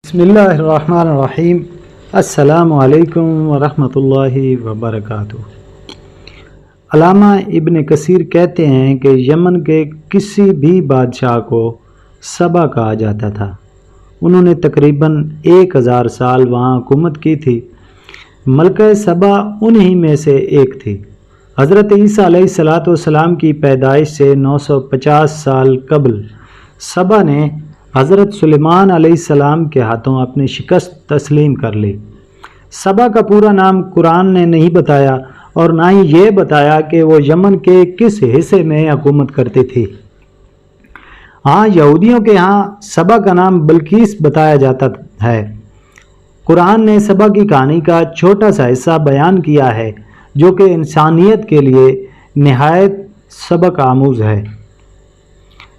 बिस्मिल्लाहिर्रहमानिर्रहीम। अस्सलामु अलैकुम वरहमतुल्लाहि वबरकातुहू। अल्लामा इब्न कसीर कहते हैं कि यमन के किसी भी बादशाह को सबा कहा जाता था। उन्होंने तकरीबन 1000 साल वहाँ हुकूमत की थी। मलका सबा उन्हीं में से एक थी। हज़रत ईसा अलैहिस्सलाम की पैदाइश से 950 साल कबल सबा ने हज़रत सुलेमान अलैहिस्सलाम के हाथों अपनी शिकस्त तस्लीम कर ली। सबा का पूरा नाम कुरान ने नहीं बताया और ना ही ये बताया कि वो यमन के किस हिस्से में हुकूमत करती थी। हाँ, यहूदियों के यहाँ सबा का नाम बल्कीस बताया जाता है। कुरान ने सबा की कहानी का छोटा सा हिस्सा बयान किया है जो कि इंसानियत के लिए निहायत सबक आमूज़ है।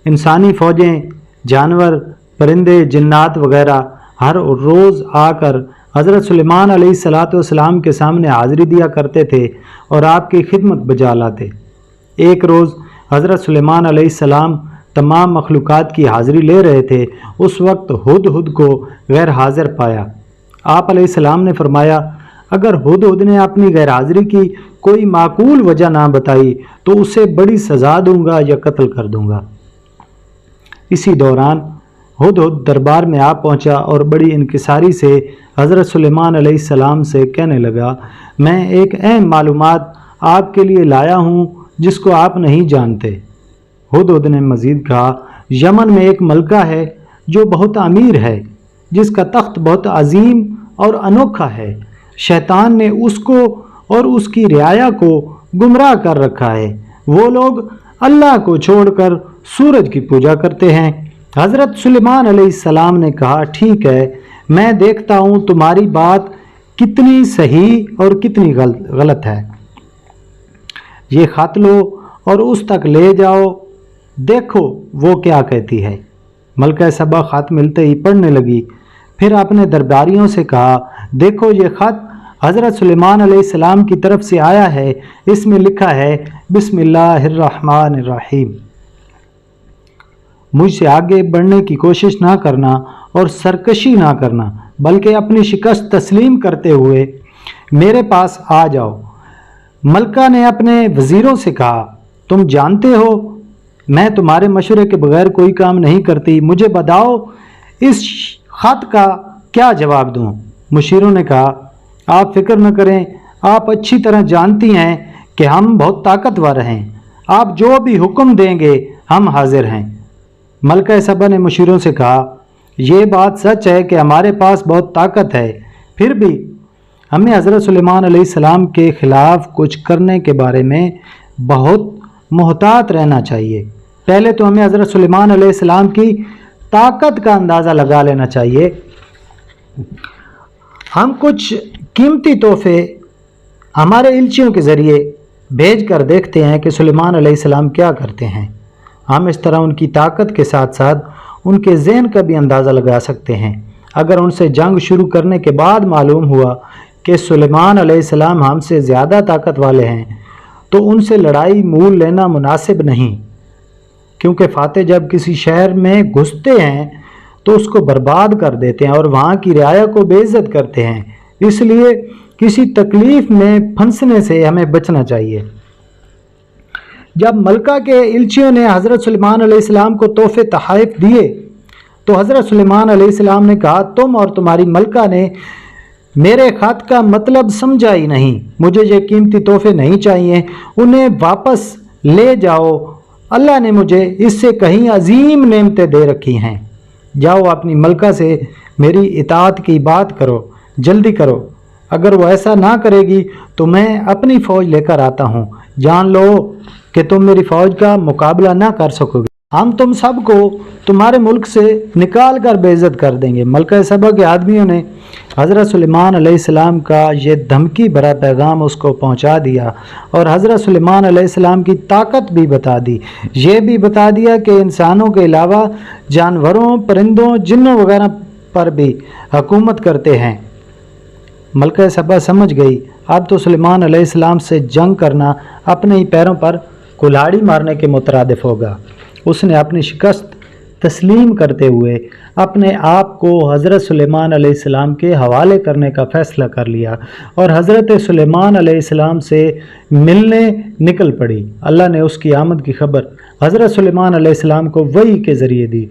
इंसानी फ़ौजें, जानवर, परिंदे, जिन्नात वगैरह हर रोज़ आकर हज़रत सुलेमान अलैहिस्सलाम के सामने हाज़िरी दिया करते थे और आपकी खिदमत बजा लाते। एक रोज़ हज़रत सुलेमान अलैहिस्सलाम तमाम मखलूक़ात की हाज़िरी ले रहे थे। उस वक्त हुदहुद को गैर हाज़िर पाया। आप अलैहिस्सलाम ने फरमाया, अगर हुदहुद ने अपनी गैर हाज़िरी की कोई माकूल वजह ना बताई तो उसे बड़ी सज़ा दूंगा या कत्ल कर दूंगा। इसी दौरान हुदहुद दरबार में आ पहुंचा और बड़ी इनकिसारी से हज़रत सुलेमान अलैहिस्सलाम से कहने लगा, मैं एक अहम मालूमात आपके लिए लाया हूं जिसको आप नहीं जानते। हुदहुद ने मज़ीद कहा, यमन में एक मलका है जो बहुत अमीर है, जिसका तख्त बहुत अजीम और अनोखा है। शैतान ने उसको और उसकी रियाया को गुमराह कर रखा है। वो लोग अल्लाह को छोड़कर सूरज की पूजा करते हैं। हज़रत सुलेमान अलैहिस्सलाम ने कहा, ठीक है, मैं देखता हूँ तुम्हारी बात कितनी सही और कितनी गलत है। ये ख़त लो और उस तक ले जाओ, देखो वो क्या कहती है। मलका सबा ख़त मिलते ही पढ़ने लगी। फिर अपने दरबारियों से कहा, देखो ये ख़त हज़रत सुलेमान अलैहिस्सलाम की तरफ से आया है। इसमें लिखा है, बिस्मिल्लाहिर्रहमानिर्रहीम। मुझसे आगे बढ़ने की कोशिश ना करना और सरकशी ना करना, बल्कि अपनी शिकस्त तस्लीम करते हुए मेरे पास आ जाओ। मलका ने अपने वज़ीरों से कहा, तुम जानते हो मैं तुम्हारे मशवरे के बगैर कोई काम नहीं करती। मुझे बताओ इस ख़त का क्या जवाब दूँ। मुशीरों ने कहा, आप फिक्र न करें, आप अच्छी तरह जानती हैं कि हम बहुत ताकतवर हैं। आप जो भी हुक्म देंगे हम हाजिर हैं। मलका सबा ने मुशीरों से कहा, यह बात सच है कि हमारे पास बहुत ताकत है, फिर भी हमें हज़रत सुलेमान अलैहिस्सलाम के ख़िलाफ़ कुछ करने के बारे में बहुत मुहतात रहना चाहिए। पहले तो हमें हज़रत सुलेमान अलैहिस्सलाम की ताकत का अंदाज़ा लगा लेना चाहिए। हम कुछ कीमती तोहफे हमारे इल्चियों के ज़रिए भेज कर देखते हैं कि सुलेमान अलैहिस्सलाम क्या करते हैं। हम इस तरह उनकी ताकत के साथ साथ उनके ज़हन का भी अंदाज़ा लगा सकते हैं। अगर उनसे जंग शुरू करने के बाद मालूम हुआ कि सुलेमान अलैहिस्सलाम हमसे ज़्यादा ताकत वाले हैं तो उनसे लड़ाई मूल लेना मुनासिब नहीं, क्योंकि फ़ातेह जब किसी शहर में घुसते हैं तो उसको बर्बाद कर देते हैं और वहाँ की रियाया को बेइज्जत करते हैं। इसलिए किसी तकलीफ़ में फंसने से हमें बचना चाहिए। जब मलका के इल्चियों ने हज़रत सुलेमान अलैहिस्सलाम को तोहफे तहाइफ दिए तो हज़रत सुलेमान अलैहिस्सलाम ने कहा, तुम और तुम्हारी मलका ने मेरे ख़त का मतलब समझा ही नहीं। मुझे ये कीमती तोहफे नहीं चाहिए, उन्हें वापस ले जाओ। अल्लाह ने मुझे इससे कहीं अजीम नेमतें दे रखी हैं। जाओ अपनी मलका से मेरी इताअत की बात करो, जल्दी करो। अगर वो ऐसा ना करेगी तो मैं अपनी फ़ौज लेकर आता हूँ। जान लो कि तुम मेरी फ़ौज का मुकाबला ना कर सकोगे। हम तुम सबको तुम्हारे मुल्क से निकाल कर बेइज्जत कर देंगे। मलका सबा के आदमियों ने हज़रत सुलेमान अलैहिस्सलाम का ये धमकी भरा पैगाम उसको पहुंचा दिया और हज़रत सुलेमान अलैहिस्सलाम की ताकत भी बता दी। ये भी बता दिया कि इंसानों के अलावा जानवरों, परिंदों, जिन्नों वगैरह पर भी हुकूमत करते हैं। मलका सबा समझ गई, अब तो सुलेमान अलैहिस्सलाम से जंग करना अपने ही पैरों पर कुल्हाड़ी मारने के मुतरादिफ होगा। उसने अपनी शिकस्त تسلیم کرتے ہوئے اپنے آپ کو حضرت سلیمان علیہ السلام کے حوالے کرنے کا فیصلہ کر لیا اور حضرت سلیمان علیہ السلام سے ملنے نکل پڑی۔ اللہ نے اس کی آمد کی خبر حضرت سلیمان علیہ السلام کو وحی کے ذریعے دی۔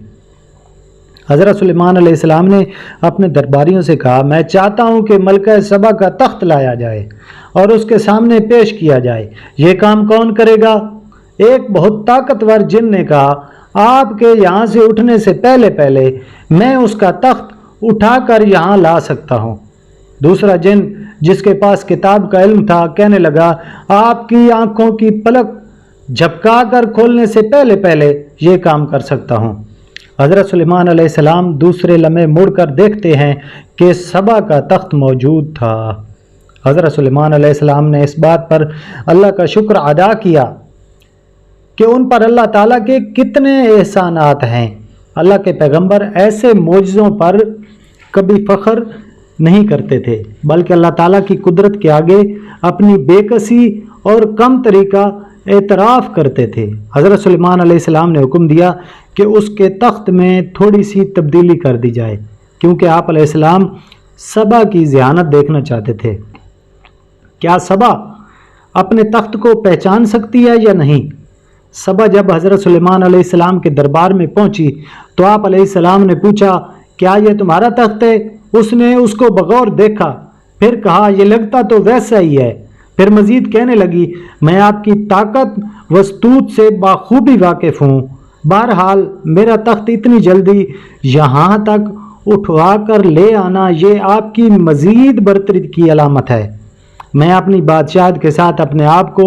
حضرت سلیمان علیہ السلام نے اپنے درباریوں سے کہا، میں چاہتا ہوں کہ ملکہ سبا کا تخت لایا جائے اور اس کے سامنے پیش کیا جائے۔ یہ کام کون کرے گا؟ ایک بہت طاقتور جن نے کہا، آپ کے یہاں سے اٹھنے سے پہلے میں اس کا تخت اٹھا کر یہاں لا سکتا ہوں۔ دوسرا جن جس کے پاس کتاب کا علم تھا کہنے لگا، آپ کی آنکھوں کی پلک جھپکا کر کھولنے سے پہلے یہ کام کر سکتا ہوں۔ حضرت سلیمان علیہ السلام دوسرے لمحے مڑ کر دیکھتے ہیں کہ سبا کا تخت موجود تھا۔ حضرت سلیمان علیہ السلام نے اس بات پر اللہ کا شکر ادا کیا کہ ان پر اللہ تعالیٰ کے کتنے احسانات ہیں۔ اللہ کے پیغمبر ایسے معجزوں پر کبھی فخر نہیں کرتے تھے، بلکہ اللہ تعالیٰ کی قدرت کے آگے اپنی بے کسی اور کم طریقہ اعتراف کرتے تھے۔ حضرت سلیمان علیہ السلام نے حکم دیا کہ اس کے تخت میں تھوڑی سی تبدیلی کر دی جائے، کیونکہ آپ علیہ السلام سبا کی ذہانت دیکھنا چاہتے تھے۔ کیا سبا اپنے تخت کو پہچان سکتی ہے یا نہیں؟ سبا جب حضرت سلیمان علیہ السلام کے دربار میں پہنچی تو آپ علیہ السلام نے پوچھا، کیا یہ تمہارا تخت ہے؟ اس نے اس کو بغور دیکھا، پھر کہا، یہ لگتا تو ویسا ہی ہے۔ پھر مزید کہنے لگی، میں آپ کی طاقت وسطوت سے بخوبی واقف ہوں، بہرحال میرا تخت اتنی جلدی یہاں تک اٹھوا کر لے آنا یہ آپ کی مزید برتری کی علامت ہے۔ میں اپنی بادشاہت کے ساتھ اپنے آپ کو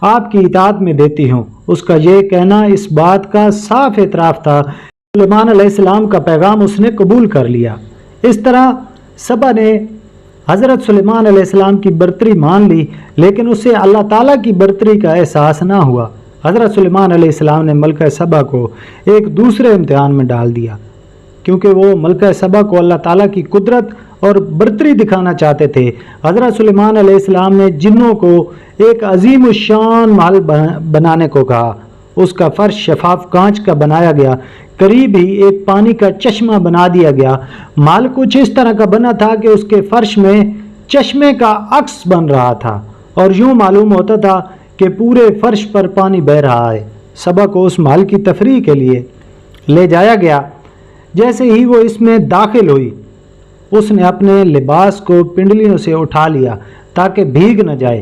آپ کی اطاعت میں دیتی ہوں۔ اس کا یہ کہنا اس بات کا صاف اعتراف تھا کہ سلیمان علیہ السلام کا پیغام اس نے قبول کر لیا۔ اس طرح سبا نے حضرت سلیمان علیہ السلام کی برتری مان لی، لیکن اسے اللہ تعالیٰ کی برتری کا احساس نہ ہوا۔ حضرت سلیمان علیہ السلام نے ملکہ سبا کو ایک دوسرے امتحان میں ڈال دیا، کیونکہ وہ ملکہ سبا کو اللہ تعالیٰ کی قدرت اور برتری دکھانا چاہتے تھے۔ حضرت سلیمان علیہ السلام نے جنوں کو ایک عظیم الشان محل بنانے کو کہا۔ اس کا فرش شفاف کانچ کا بنایا گیا، قریب ہی ایک پانی کا چشمہ بنا دیا گیا۔ محل کچھ اس طرح کا بنا تھا کہ اس کے فرش میں چشمے کا عکس بن رہا تھا اور یوں معلوم ہوتا تھا کہ پورے فرش پر پانی بہہ رہا ہے۔ سبا کو اس محل کی تفریح کے لیے لے جایا گیا۔ جیسے ہی وہ اس میں داخل ہوئی، اس نے اپنے لباس کو پنڈلیوں سے اٹھا لیا تاکہ بھیگ نہ جائے۔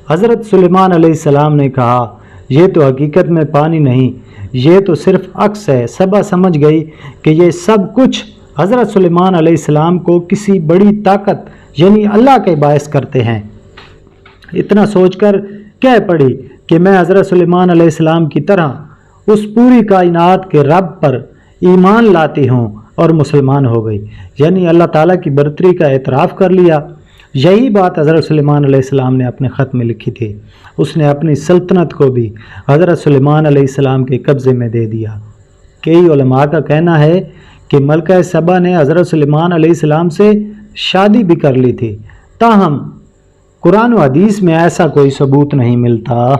حضرت سلیمان علیہ السلام نے کہا، یہ تو حقیقت میں پانی نہیں، یہ تو صرف عکس ہے۔ سبا سمجھ گئی کہ یہ سب کچھ حضرت سلیمان علیہ السلام کو کسی بڑی طاقت یعنی اللہ کے باعث کرتے ہیں۔ اتنا سوچ کر کہہ پڑی کہ میں حضرت سلیمان علیہ السلام کی طرح اس پوری کائنات کے رب پر ایمان لاتی ہوں اور مسلمان ہو گئی، یعنی اللہ تعالیٰ کی برتری کا اعتراف کر لیا۔ یہی بات حضرت سلیمان علیہ السلام نے اپنے خط میں لکھی تھی۔ اس نے اپنی سلطنت کو بھی حضرت سلیمان علیہ السلام کے قبضے میں دے دیا۔ کئی علماء کا کہنا ہے کہ ملکہ سبا نے حضرت سلیمان علیہ السلام سے شادی بھی کر لی تھی، تاہم قرآن و حدیث میں ایسا کوئی ثبوت نہیں ملتا۔